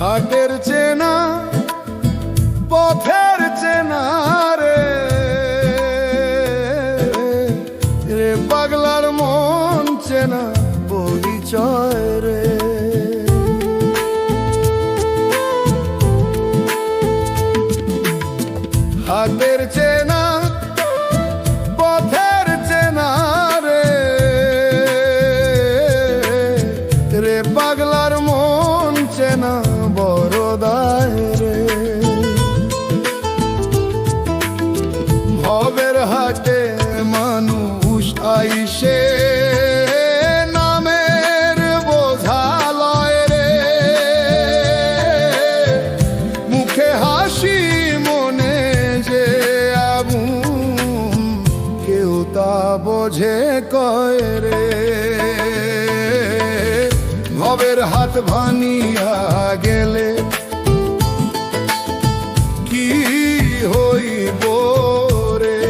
হাটের চেনা পথের চেনা রে রে পাগলার মন চেনা পরিচয় রে। হাটের চেনা পথের চেনা রে রে পাগলার মন চেনা বড়দায় রে। ভবের হাটে মানুষ আইসে নামের বোঝা লয় রে, মুখে হাসি মনে যে আগুন কেউ তা বোঝে কয় রে। ভবের হাত ভানিয়া গেলে কি হইব রে,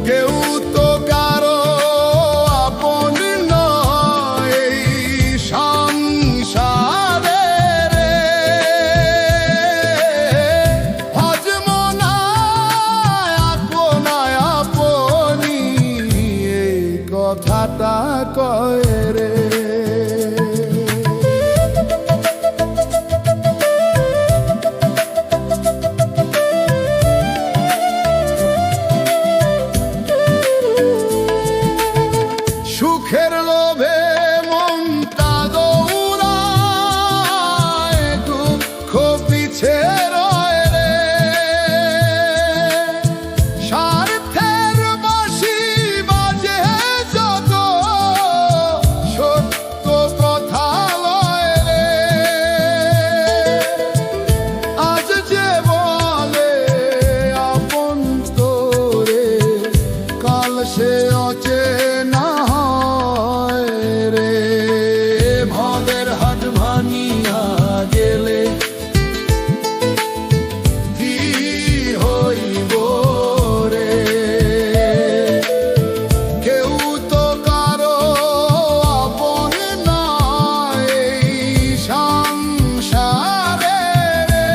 কেউ তো কারো আপন নয় এই সংসারে রে। হজমনায় আপনায় আপনি এই কথাটা কয় রে। সুখের লোভে মনটা দৌড়ায়, দুঃখ পিছে রয় রে। স্বার্থের বাঁশি বাজে যত সত্য কথা লয় রে। আজ যে বলে আপন তোরে, কাল সে অচেনা রে। ভবের হাট ভানিয়া গেলে কি হইব রে, কেউ তো কারো আপন নয় এই সংসারে রে।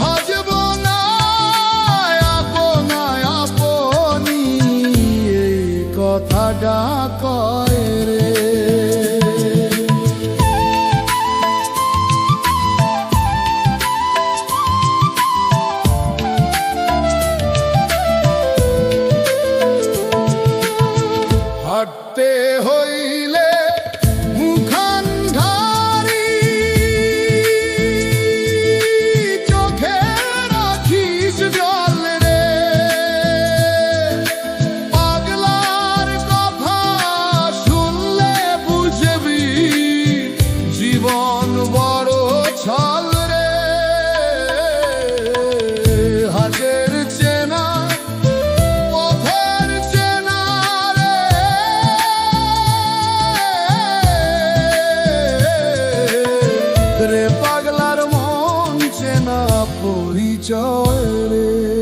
হজমনায় আপনায় আপনি এই কথাটা কয় রে। হাঁটতে হইলে মুখান্ধারি, চোখে রাখিস জল রে। পাগলার কথা শুনলে বুঝবি জীবন বড় ছল রে। হাটের চেনা পথের চেনা রে রে পাগলার মন চেনা পরিচয় রে।